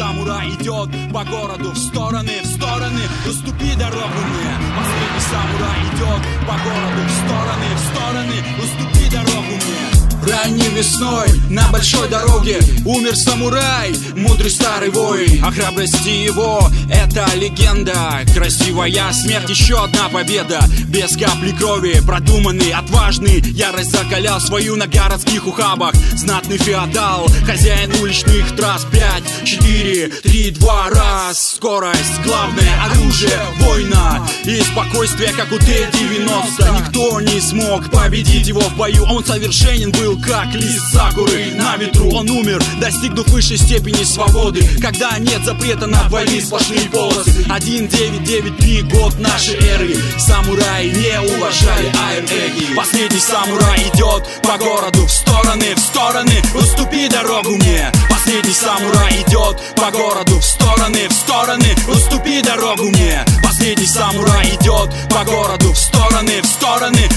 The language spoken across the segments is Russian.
самурай идет по городу в стороны, уступи дорогу мне. Последний самурай идет по городу в стороны, уступи дорогу мне. Ранней весной на большой дороге умер самурай, мудрый старый воин. О храбрости его это легенда. Красивая смерть, еще одна победа. Без капли крови, продуманный, отважный. Ярость закалял свою на городских ухабах. Знатный феодал, хозяин уличных трасс. 5, 4, 3, 2, раз. Скорость, главное оружие воина. И спокойствие, как у Т-90. Никто не смог победить его в бою. Он совершенен был, как лист сакуры на ветру. Он умер, достигнув высшей степени свободы. Когда нет запрета на двойные сплошные полосы. 1993 год нашей эры. Самураи не уважали айрэгги. Последний самурай идет по городу в стороны, уступи дорогу мне. Последний самурай идет по городу в стороны, уступи дорогу мне. Последний самурай идет по городу в стороны,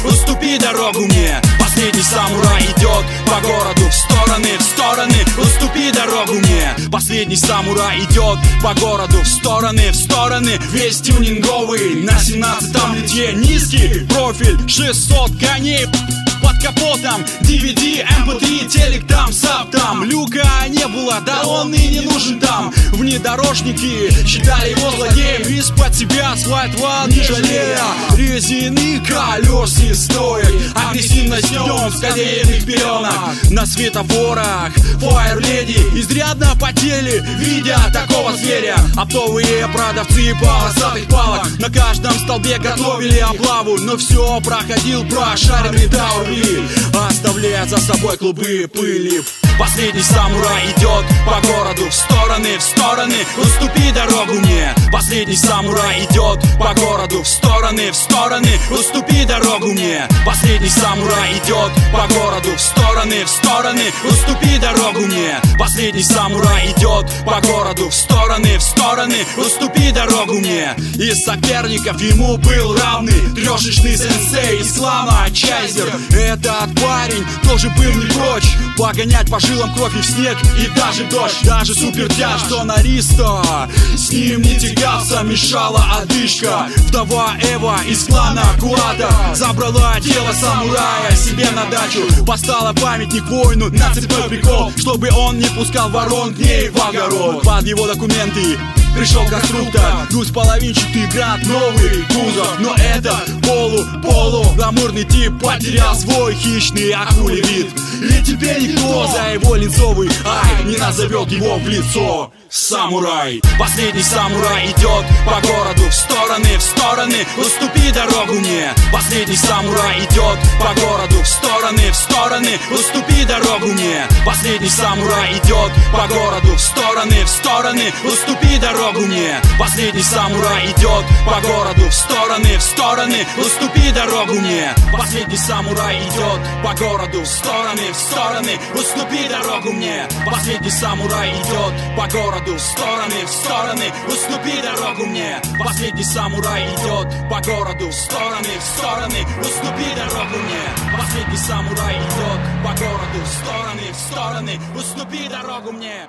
уступи дорогу мне. Последний самурай идет по городу в стороны, уступи дорогу мне. Последний самурай идет по городу в стороны, весь тюнинговый на 17-м литье. Низкий профиль, 600 коней. Под капотом DVD, MP3, телек там, сап там. Люка не было, да он и не нужен там. Внедорожники считали его злодеем. Из-под себя асфальт вал, не жалея резины, колес и стоек. Агрессивность днем в скалейных пеленах. На светофорах фаер-леди изрядно потели, видя такого зверя. Оптовые продавцы полосатых палок на каждом столбе готовили облаву. Но все проходил прошаренный таур, оставляя за собой клубы пыли. Последний самурай идет по городу в стороны, уступи дорогу мне. Последний самурай идет по городу в стороны, уступи дорогу мне. Последний самурай идет по городу в стороны, уступи дорогу мне. Последний самурай идет по городу в стороны, уступи дорогу мне. Из соперников ему был равный трешечный сенсей из клана Чайзер. Этот парень тоже был не прочь погонять по жилам кровь и в снег, и даже дождь. Даже супертяж, что Наристо с ним не тягался, мешала одышка. Вдова Эва из клана Куата забрала тело самурая себе на дачу. Поставила памятник воину на цепной прикол, чтобы он не пускал ворон к ней в огород. Под его документы пришел конструктор, двухполовинчатый грант, новый кузов. Но этот гламурный тип потерял свой хищный акулий вид. Ведь теперь никто за его линцовый ай не назовет его в лицо самурай. Последний самурай идет по городу в стороны, уступи дорогу мне. Последний самурай идет по городу в стороны, уступи дорогу мне. Последний самурай идет по городу в стороны, уступи дорогу мне. Последний самурай идет по городу в стороны, уступи дорогу мне. Последний самурай идет по городу в стороны, уступи дорогу мне. Последний самурай идет по городу в стороны, уступи дорогу мне. Последний самурай идет по городу в стороны, уступи дорогу мне. Последний самурай идет по городу в стороны, уступи дорогу мне.